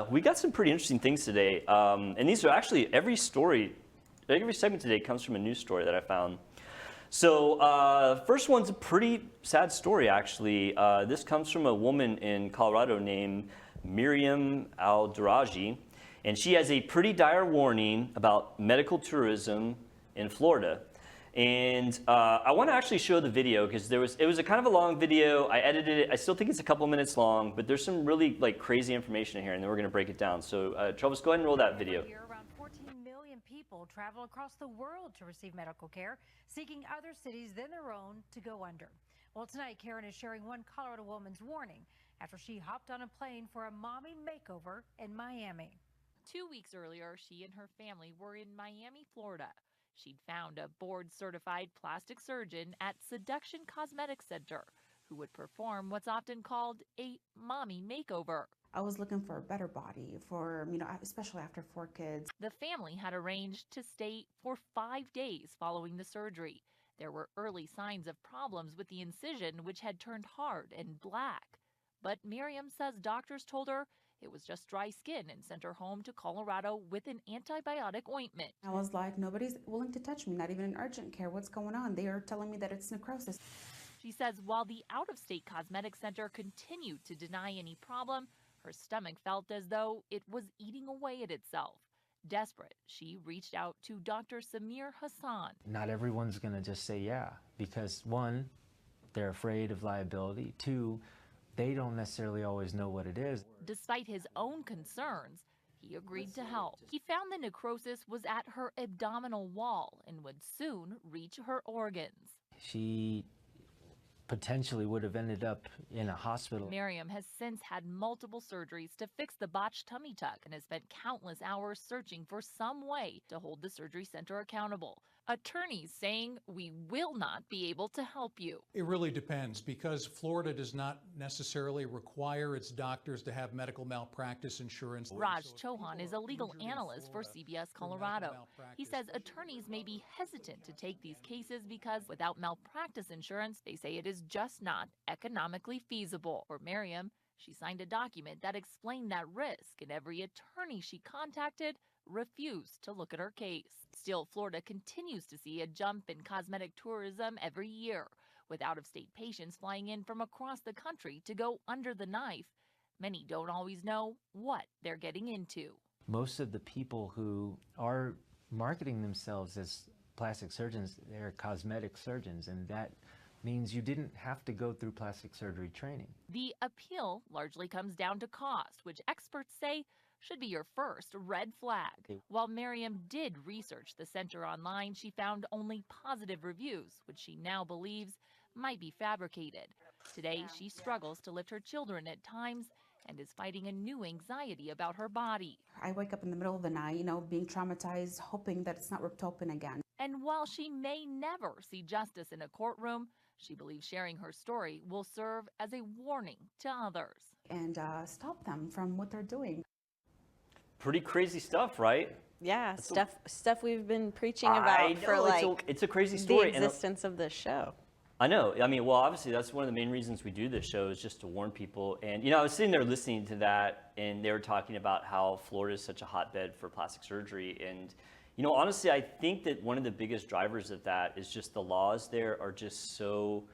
We got some pretty interesting things today, and these are actually every segment today comes from a news story that I found. So first one's a pretty sad story, actually. This comes from a woman in Colorado named Miriam Bldg, and she has a pretty dire warning about medical tourism in Florida. And I want to actually show the video because it was a kind of a long video. I edited it. I still think it's a couple minutes long, but there's some really crazy information in here, and then we're going to break it down. So Travis, go ahead and roll that video. Every year, around 14 million people travel across the world to receive medical care, seeking other cities than their own to go under. Well, tonight, Karen is sharing one Colorado woman's warning after she hopped on a plane for a mommy makeover in Miami. 2 weeks earlier, she and her family were in Miami, Florida. She'd found a board-certified plastic surgeon at Seduction Cosmetic Center who would perform what's often called a mommy makeover. I was looking for a better body for, especially after 4 kids. The family had arranged to stay for 5 days following the surgery. There were early signs of problems with the incision, which had turned hard and black. But Miriam says doctors told her it was just dry skin and sent her home to Colorado with an antibiotic ointment. I was like, nobody's willing to touch me, not even in urgent care. What's going on? They are telling me that it's necrosis. She says while the out-of-state cosmetic center continued to deny any problem, her stomach felt as though it was eating away at itself. Desperate, she reached out to Dr. Samir Hassan. Not everyone's going to just say yeah, because 1, they're afraid of liability. 2, they don't necessarily always know what it is. Despite his own concerns, he agreed to help. He found the necrosis was at her abdominal wall and would soon reach her organs. She potentially would have ended up in a hospital. Miriam has since had multiple surgeries to fix the botched tummy tuck and has spent countless hours searching for some way to hold the surgery center accountable. Attorneys saying we will not be able to help you. It really depends, because Florida does not necessarily require its doctors to have medical malpractice insurance. Raj Chauhan is a legal analyst for CBS Colorado. He says attorneys may be hesitant to take these cases because without malpractice insurance, they say it is just not economically feasible. For Miriam, she signed a document that explained that risk, and every attorney she contacted refused to look at her case. Still, Florida continues to see a jump in cosmetic tourism every year, with out-of-state patients flying in from across the country to go under the knife. Many don't always know what they're getting into. Most of the people who are marketing themselves as plastic surgeons, they're cosmetic surgeons, and that means you didn't have to go through plastic surgery training. The appeal largely comes down to cost, which experts say should be your first red flag. While Miriam did research the center online, she found only positive reviews, which she now believes might be fabricated. Today, she struggles to lift her children at times and is fighting a new anxiety about her body. I wake up in the middle of the night, being traumatized, hoping that it's not ripped open again. And while she may never see justice in a courtroom, she believes sharing her story will serve as a warning to others. And stop them from what they're doing. Pretty crazy stuff, right? Yeah, stuff we've been preaching about for it's a crazy story. The existence of this show. I know. I mean, well, obviously that's one of the main reasons we do this show, is just to warn people. And I was sitting there listening to that, and they were talking about how Florida is such a hotbed for plastic surgery. And honestly, I think that one of the biggest drivers of that is just the laws there are just so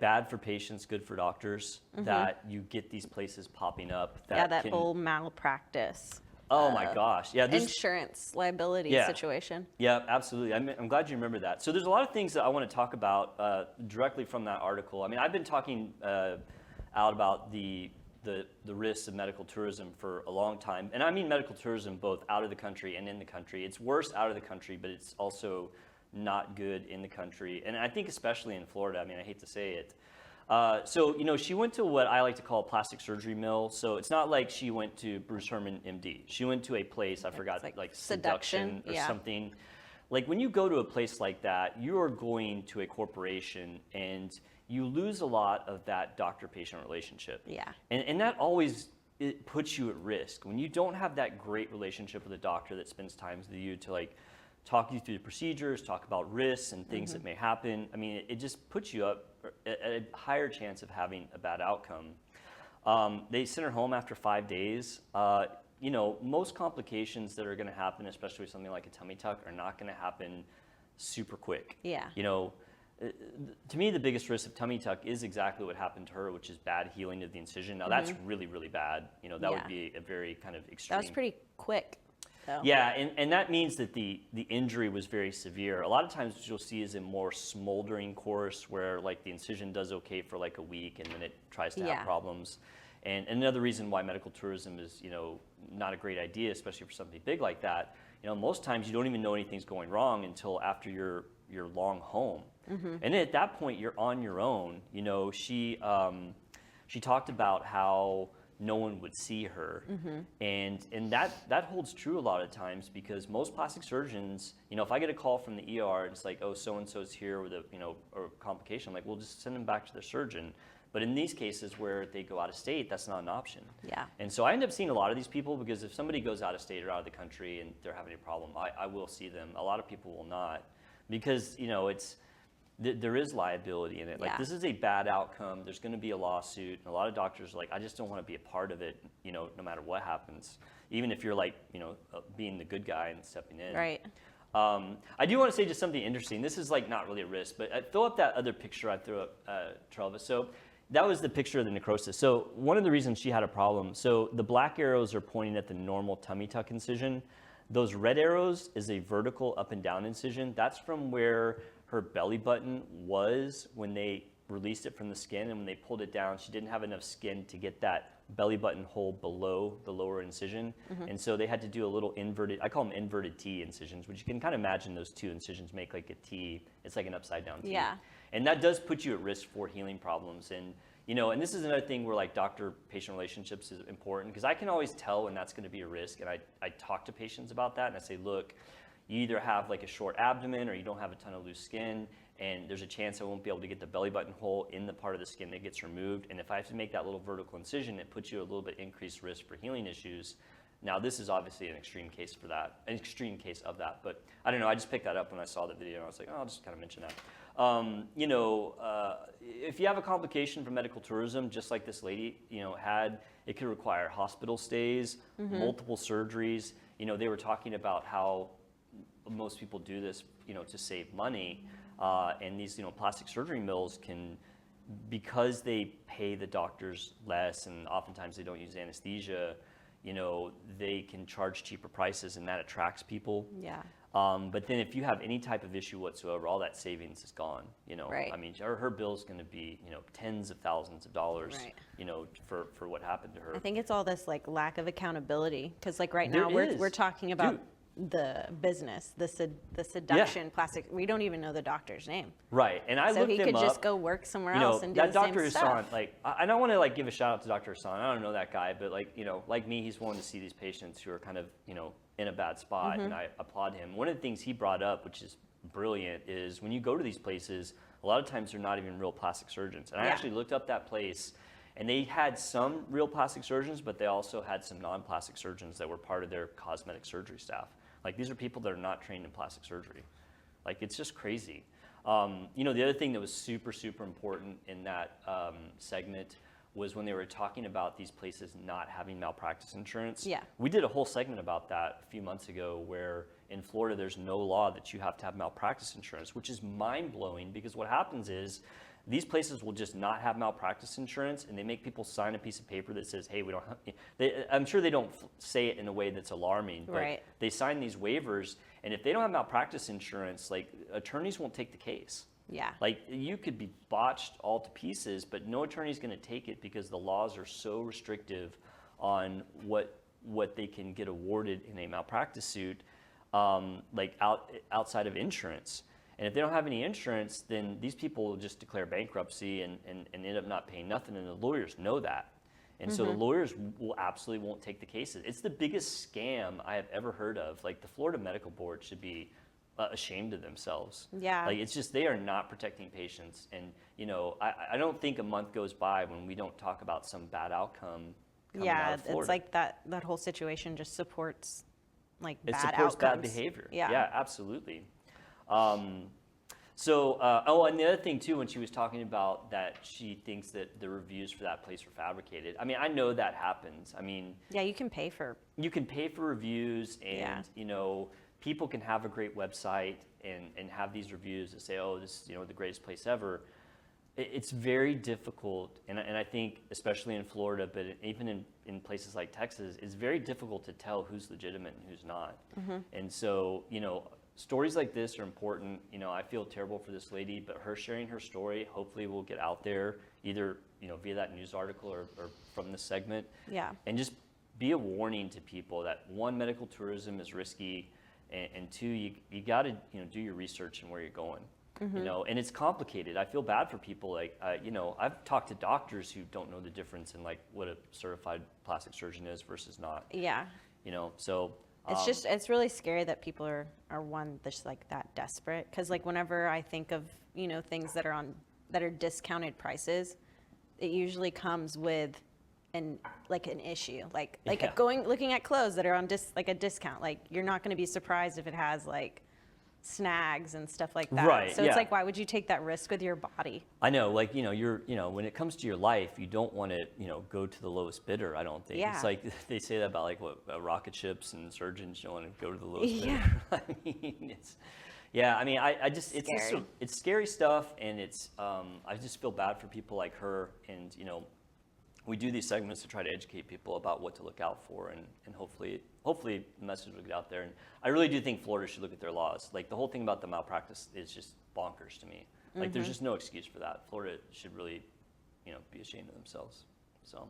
bad for patients, good for doctors, that you get these places popping up. That whole malpractice. Oh my gosh. Yeah. Insurance liability situation. Yeah, absolutely. I'm glad you remember that. So there's a lot of things that I want to talk about directly from that article. I mean, I've been talking out about the risks of medical tourism for a long time. And I mean medical tourism both out of the country and in the country. It's worse out of the country, but it's also not good in the country. And I think especially in Florida, I mean, I hate to say it. So she went to what I like to call a plastic surgery mill. So it's not like she went to Bruce Hermann, MD. She went to a place, I forgot, like Seduction or something. Like when you go to a place like that, you are going to a corporation and you lose a lot of that doctor-patient relationship. Yeah. And that always, it puts you at risk. When you don't have that great relationship with a doctor that spends time with you to talk you through the procedures, talk about risks and things that may happen. I mean, it just puts you up at a higher chance of having a bad outcome. They sent her home after 5 days. Most complications that are going to happen, especially with something like a tummy tuck, are not going to happen super quick. Yeah. To me, the biggest risk of tummy tuck is exactly what happened to her, which is bad healing of the incision. Now, that's really, really bad. That would be a very kind of extreme. That was pretty quick, though. Yeah, and that means that the injury was very severe. A lot of times what you'll see is a more smoldering course where like the incision does okay for like a week and then it tries to have problems. And another reason why medical tourism is, not a great idea, especially for something big like that, most times you don't even know anything's going wrong until after you're long home. And then at that point you're on your own. She talked about how no one would see her, and that holds true a lot of times, because most plastic surgeons, if I get a call from the ER and it's like, oh, so and so's here with a or a complication, I'm like, we'll just send them back to their surgeon. But in these cases where they go out of state, that's not an option. Yeah. And so I end up seeing a lot of these people, because if somebody goes out of state or out of the country and they're having a problem, I will see them. A lot of people will not, because there is liability in it. Like, this is a bad outcome. There's going to be a lawsuit. And a lot of doctors are like, I just don't want to be a part of it, no matter what happens, even if you're like, being the good guy and stepping in. Right. I do want to say just something interesting. This is like not really a risk, but fill up that other picture I threw up, Trelva. So that was the picture of the necrosis. So one of the reasons she had a problem, so the black arrows are pointing at the normal tummy tuck incision. Those red arrows is a vertical up and down incision. That's from where her belly button was when they released it from the skin, and when they pulled it down, she didn't have enough skin to get that belly button hole below the lower incision. And so they had to do a little inverted, I call them inverted T incisions, which you can kind of imagine those two incisions make like a T. It's like an upside down T. Yeah. And that does put you at risk for healing problems. And and this is another thing where like doctor-patient relationships is important, because I can always tell when that's going to be a risk. And I talk to patients about that, and I say, look, you either have like a short abdomen or you don't have a ton of loose skin, and there's a chance I won't be able to get the belly button hole in the part of the skin that gets removed. And if I have to make that little vertical incision, it puts you at a little bit increased risk for healing issues. Now, this is obviously an extreme case for that, an extreme case of that. But I don't know, I just picked that up when I saw the video, and I was like, oh, I'll just kind of mention that. If you have a complication from medical tourism, just like this lady, had, it could require hospital stays, multiple surgeries. They were talking about how most people do this, to save money. And these, plastic surgery mills can, because they pay the doctors less and oftentimes they don't use anesthesia, they can charge cheaper prices, and that attracts people. Yeah. But then if you have any type of issue whatsoever, all that savings is gone. Right. I mean, her bill's going to be, tens of thousands of dollars, Right. For what happened to her. I think it's all this like lack of accountability, because like right now There we're is. talking about the business, the seduction plastic. We don't even know the doctor's name. Right, and I So looked he him could up. just go work somewhere else and do that the Dr. same stuff. Hassan, like, I don't want to like give a shout out to Dr. Hassan. I don't know that guy, but like, like me, he's willing to see these patients who are kind of, in a bad spot, and I applaud him. One of the things he brought up, which is brilliant, is when you go to these places, a lot of times they're not even real plastic surgeons. And I actually looked up that place, and they had some real plastic surgeons, but they also had some non-plastic surgeons that were part of their cosmetic surgery staff. Like, these are people that are not trained in plastic surgery. Like, it's just crazy. The other thing that was super, super important in that segment was when they were talking about these places not having malpractice insurance. Yeah. We did a whole segment about that a few months ago, where in Florida there's no law that you have to have malpractice insurance, which is mind-blowing, because what happens is these places will just not have malpractice insurance, and they make people sign a piece of paper that says, hey, we don't have, I'm sure they don't say it in a way that's alarming, but Right. they sign these waivers, and if they don't have malpractice insurance, like, attorneys won't take the case. Yeah. Like, you could be botched all to pieces, but no attorney's going to take it, because the laws are so restrictive on what they can get awarded in a malpractice suit, outside of insurance. And if they don't have any insurance, then these people will just declare bankruptcy and end up not paying nothing, and the lawyers know that. And so the lawyers will absolutely won't take the cases. It's the biggest scam I have ever heard of. Like, the Florida Medical Board should be ashamed of themselves. Yeah. Like, it's just, they are not protecting patients. And, I don't think a month goes by when we don't talk about some bad outcome coming out of Florida. It's like that whole situation just supports like It bad supports outcomes. bad behavior. Yeah. Absolutely. So, oh, and the other thing too, when she was talking about that she thinks that the reviews for that place were fabricated. I mean, I know that happens. I mean, Yeah, you can pay for. you can pay for reviews, and you know, people can have a great website and have these reviews that say, oh, this is, you know, the greatest place ever. It's very difficult, and I think especially in Florida, but even in places like Texas, it's very difficult to tell who's legitimate and who's not. And so, you know, stories like this are important. You know, I feel terrible for this lady, but her sharing her story hopefully will get out there, either, you know, via that news article or from this segment. Yeah. And just be a warning to people that, one, medical tourism is risky, and two, you got to, you know, do your research and where you're going. You know, and it's complicated. I feel bad for people. Like, you know, I've talked to doctors who don't know the difference in like what a certified plastic surgeon is versus not. Yeah. You know, so It's just, it's really scary that people are one that's like that desperate. Because like whenever I think of, you know, things that are discounted prices, it usually comes with an issue. Like looking at clothes that are on like a discount. Like, you're not going to be surprised if it has like snags and stuff like that. Right, so it's like, why would you take that risk with your body? I know, like, you know, when it comes to your life, you don't want to, you know, go to the lowest bidder, I don't think. Yeah. It's like, they say that about like rocket ships and surgeons, you don't want to go to the lowest bidder. I mean, it's scary stuff, and it's, I just feel bad for people like her, and, you know, we do these segments to try to educate people about what to look out for, and hopefully the message will get out there. And I really do think Florida should look at their laws. Like, the whole thing about the malpractice is just bonkers to me. Like, there's just no excuse for that. Florida should really, you know, be ashamed of themselves. So.